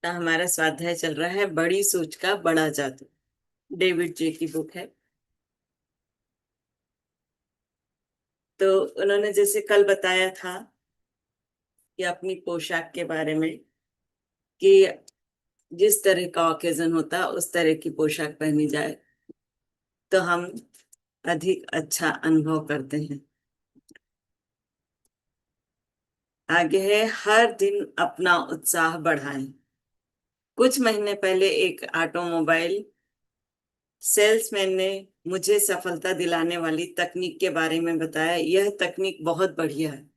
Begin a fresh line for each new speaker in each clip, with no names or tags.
हमारा स्वाध्याय चल रहा है बड़ी सोच का बड़ा जादू। डेविड जे की बुक है। तो उन्होंने जैसे कल बताया था कि अपनी पोशाक के बारे में, कि जिस तरह का ओकेजन होता है उस तरह की पोशाक पहनी जाए तो हम अधिक अच्छा अनुभव करते हैं। आगे है, हर दिन अपना उत्साह बढ़ाएं। कुछ महीने पहले एक ऑटोमोबाइल सेल्समैन ने मुझे सफलता दिलाने वाली तकनीक के बारे में बताया। यह तकनीक बहुत बढ़िया है।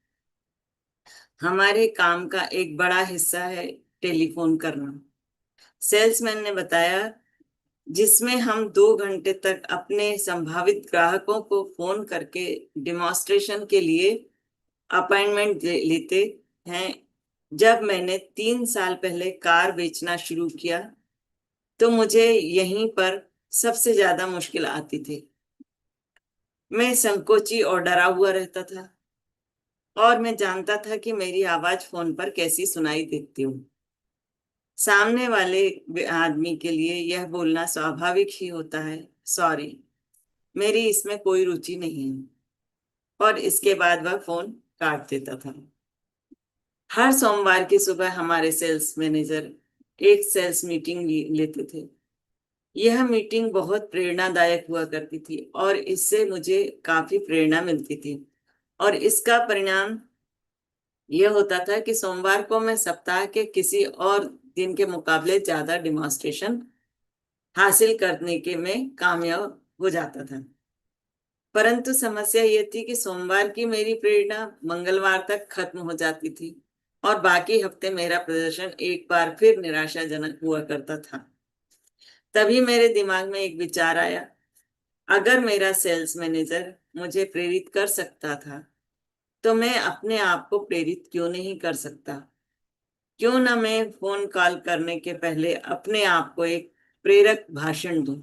हमारे काम का एक बड़ा हिस्सा है टेलीफोन करना, सेल्समैन ने बताया, जिसमें हम 2 घंटे तक अपने संभावित ग्राहकों को फोन करके डिमॉन्स्ट्रेशन के लिए अपॉइंटमेंट लेते हैं। जब मैंने 3 साल पहले कार बेचना शुरू किया तो मुझे यहीं पर सबसे ज्यादा मुश्किल आती थी। मैं संकोची और डरा हुआ रहता था और मैं जानता था कि मेरी आवाज फोन पर कैसी सुनाई देती हूँ। सामने वाले आदमी के लिए यह बोलना स्वाभाविक ही होता है, सॉरी, मेरी इसमें कोई रुचि नहीं है, और इसके बाद वह फोन काट देता था। हर सोमवार की सुबह हमारे सेल्स मैनेजर एक सेल्स मीटिंग लेते थे। यह मीटिंग बहुत प्रेरणादायक हुआ करती थी और इससे मुझे काफी प्रेरणा मिलती थी। और इसका परिणाम यह होता था कि सोमवार को मैं सप्ताह के किसी और दिन के मुकाबले ज्यादा डिमॉन्स्ट्रेशन हासिल करने के में कामयाब हो जाता था। परंतु समस्या यह थी कि सोमवार की मेरी प्रेरणा मंगलवार तक खत्म हो जाती थी और बाकी हफ्ते मेरा प्रदर्शन एक बार फिर निराशाजनक हुआ करता था। तभी मेरे दिमाग में एक विचार आया, अगर मेरा सेल्स मैनेजर मुझे प्रेरित कर सकता था तो मैं अपने आप को प्रेरित क्यों नहीं कर सकता। क्यों ना मैं फोन कॉल करने के पहले अपने आप को एक प्रेरक भाषण दूं।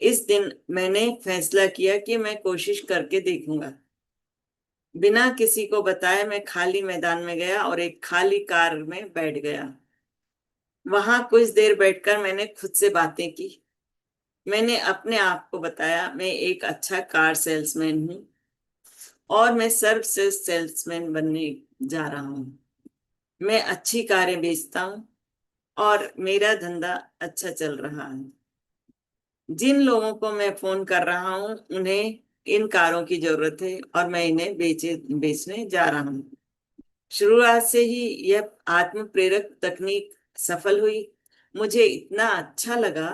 इस दिन मैंने फैसला किया कि मैं कोशिश करके देखूंगा। बिना किसी को बताए मैं खाली मैदान में गया और एक खाली कार में बैठ गया। वहां कुछ देर बैठकर मैंने खुद से बातें की। मैंने अपने आप को बताया, मैं एक अच्छा कार सेल्समैन हूँ और मैं सर्वश्रेष्ठ सेल्समैन बनने जा रहा हूँ। मैं अच्छी कारें बेचता हूँ और मेरा धंधा अच्छा चल रहा है। जिन लोगों को मैं फोन कर रहा हूँ उन्हें इन कारों की जरूरत है और मैं इन्हें बेचने जा रहा हूँ। शुरुआत से ही यह आत्म प्रेरक तकनीक सफल हुई। मुझे इतना अच्छा लगा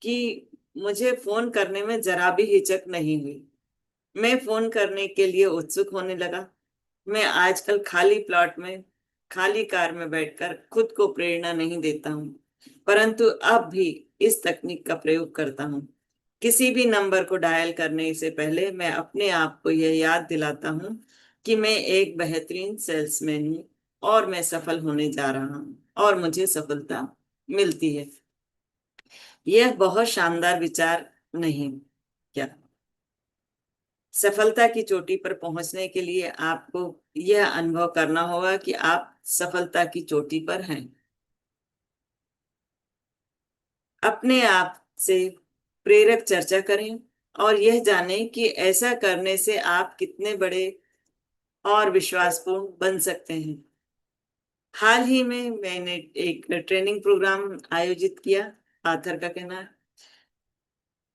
कि मुझे फोन करने में जरा भी हिचक नहीं हुई। मैं फोन करने के लिए उत्सुक होने लगा। मैं आजकल खाली प्लॉट में खाली कार में बैठकर खुद को प्रेरणा नहीं देता हूँ, परंतु अब भी इस तकनीक का प्रयोग करता हूँ। किसी भी नंबर को डायल करने से पहले मैं अपने आप को यह याद दिलाता हूँ कि मैं एक बेहतरीन सेल्समैन हूँ और मैं सफल होने जा रहा हूँ और मुझे सफलता मिलती है। यह बहुत शानदार विचार नहीं क्या? सफलता की चोटी पर पहुंचने के लिए आपको यह अनुभव करना होगा कि आप सफलता की चोटी पर हैं। अपने आप से प्रेरक चर्चा करें और यह जानें कि ऐसा करने से आप कितने बड़े और विश्वासपूर्ण बन सकते हैं। हाल ही में मैंने एक ट्रेनिंग प्रोग्राम आयोजित किया, आथर का कहना है।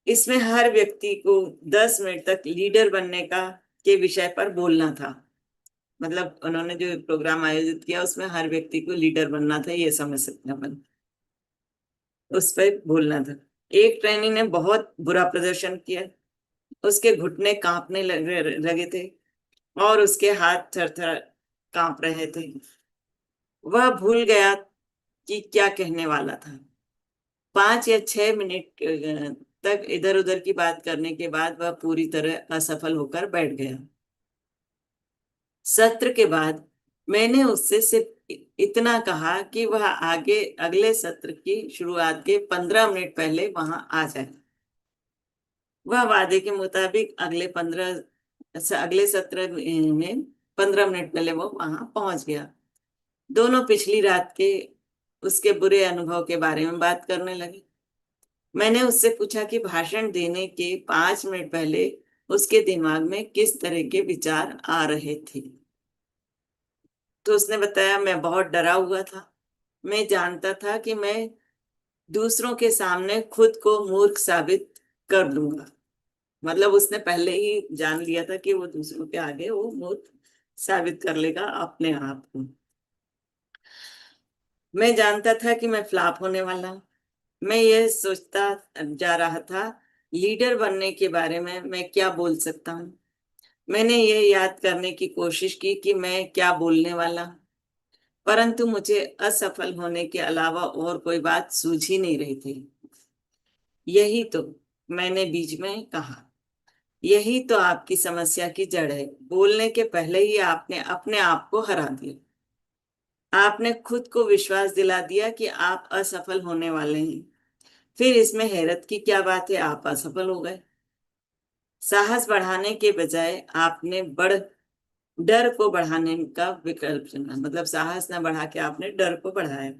इसमें हर व्यक्ति को 10 मिनट तक लीडर बनने का के विषय पर बोलना था। मतलब उन्होंने जो प्रोग्राम आयोजित किया उसमें हर व्यक्ति को लीडर बनना था, ये समझ सकते हैं अपन। उस पर बोलना था। एक ट्रेनी ने बहुत बुरा प्रदर्शन किया। उसके घुटने कांपने लगे थे और उसके हाथ थर थर कांप रहे थे। वह भूल गया कि क्या कहने वाला था। 5 या 6 मिनट तक इधर उधर की बात करने के बाद वह पूरी तरह असफल होकर बैठ गया। सत्र के बाद मैंने उससे सिर्फ इतना कहा कि वह आगे अगले सत्र की शुरुआत के 15 मिनट पहले वहां आ जाए। वह वादे के मुताबिक अगले सत्र में 15 मिनट पहले वो वहां पहुंच गया। दोनों पिछली रात के उसके बुरे अनुभव के बारे में बात करने लगे। मैंने उससे पूछा कि भाषण देने के 5 मिनट पहले उसके दिमाग में किस तरह के विचार आ रहे थे। तो उसने बताया, मैं बहुत डरा हुआ था। मैं जानता था कि मैं दूसरों के सामने खुद को मूर्ख साबित कर दूंगा। मतलब उसने पहले ही जान लिया था कि वो दूसरों के आगे वो मूर्ख साबित कर लेगा अपने आप को। मैं जानता था कि मैं फ्लॉप होने वाला हूँ। मैं यह सोचता जा रहा था, लीडर बनने के बारे में मैं क्या बोल सकता हूँ। मैंने यह याद करने की कोशिश की कि मैं क्या बोलने वाला हूँ, परंतु मुझे असफल होने के अलावा और कोई बात सूझ ही नहीं रही थी। यही तो, मैंने बीच में कहा, यही तो आपकी समस्या की जड़ है। बोलने के पहले ही आपने अपने आप को हरा दिया। आपने खुद को विश्वास दिला दिया कि आप असफल होने वाले हैं। फिर इसमें हैरत की क्या बात है, आप असफल हो गए। साहस बढ़ाने के बजाय आपने डर को बढ़ाने का विकल्प चुना। मतलब साहस ना बढ़ा के आपने डर को बढ़ाया।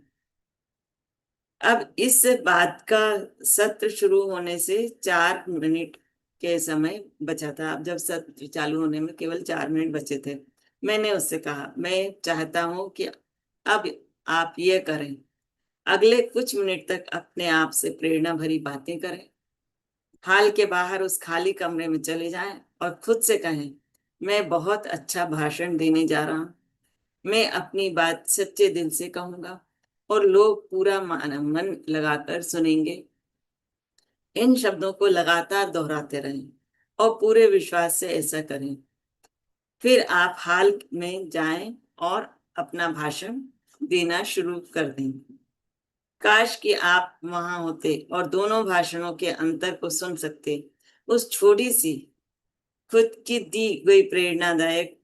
अब इस बात का सत्र शुरू होने से 4 मिनट के समय बचा था। अब जब सत्र चालू होने में केवल 4 मिनट बचे थे, मैंने उससे कहा, मैं चाहता हूं कि अब आप ये करें, अगले कुछ मिनट तक अपने आप से प्रेरणा भरी बातें करें। हाल के बाहर उस खाली कमरे में चले जाएं और खुद से कहें, मैं बहुत अच्छा भाषण देने जा रहा हूं। मैं अपनी बात सच्चे दिल से कहूंगा और लोग पूरा मन लगाकर सुनेंगे। इन शब्दों को लगातार दोहराते रहें और पूरे विश्वास से ऐसा करें। फिर आप हाल में जाएं और अपना भाषण देना शुरू कर दें। काश कि आप वहां होते और दोनों भाषणों के अंतर को सुन सकते। उस छोटी सी खुद की दी गई प्रेरणादायक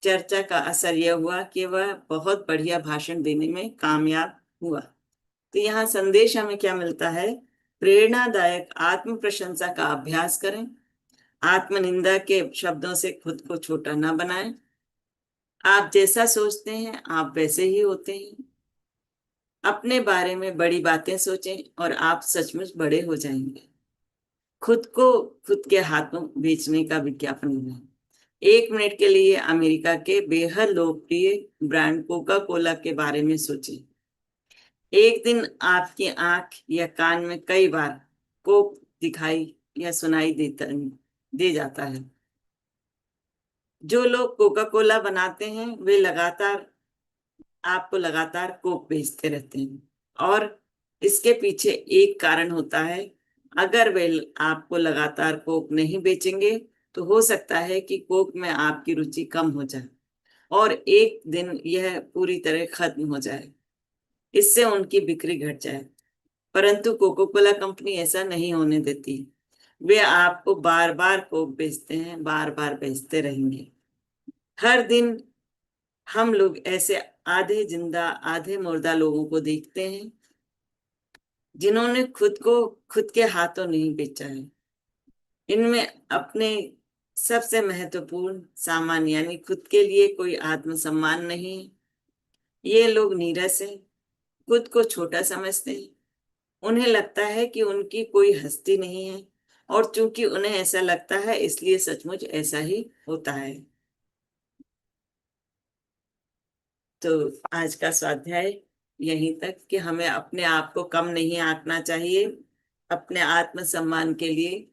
चर्चा का असर यह हुआ कि वह बहुत बढ़िया भाषण देने में कामयाब हुआ। तो यहाँ संदेश हमें क्या मिलता है? प्रेरणादायक आत्म प्रशंसा का अभ्यास करें। आत्मनिंदा के शब्दों से खुद को छोटा ना बनाएं। आप जैसा सोचते हैं आप वैसे ही होते हैं। अपने बारे में बड़ी बातें सोचें और आप सचमुच बड़े हो जाएंगे। खुद को खुद के हाथों बेचने का विज्ञापन बनाएं। 1 मिनट के लिए अमेरिका के बेहद लोकप्रिय ब्रांड कोका कोला के बारे में सोचें। एक दिन आपकी आंख या कान में कई बार कोक दिखाई या सुनाई दे जाता है। जो लोग कोका कोला बनाते हैं वे आपको लगातार कोक बेचते रहते हैं, और इसके पीछे एक कारण होता है। अगर वे आपको लगातार कोक नहीं बेचेंगे तो हो सकता है कि कोक में आपकी रुचि कम हो जाए और एक दिन यह पूरी तरह खत्म हो जाए। इससे उनकी बिक्री घट जाए। परंतु कोको कोला कंपनी ऐसा नहीं होने देती। वे आपको बार बार कोक बेचते हैं, बार बार बेचते रहेंगे। हर दिन हम लोग ऐसे आधे जिंदा आधे मुर्दा लोगों को देखते हैं जिन्होंने खुद को खुद के हाथों नहीं बेचा है। इनमें अपने सबसे महत्वपूर्ण सामान यानी खुद के लिए कोई आत्मसम्मान नहीं है। ये लोग नीरस हैं, खुद को छोटा समझते हैं। उन्हें लगता है कि उनकी कोई हस्ती नहीं है, और चूंकि उन्हें ऐसा लगता है इसलिए सचमुच ऐसा ही होता है। तो आज का स्वाध्याय यहीं तक कि हमें अपने आप को कम नहीं आंकना चाहिए। अपने आत्मसम्मान के लिए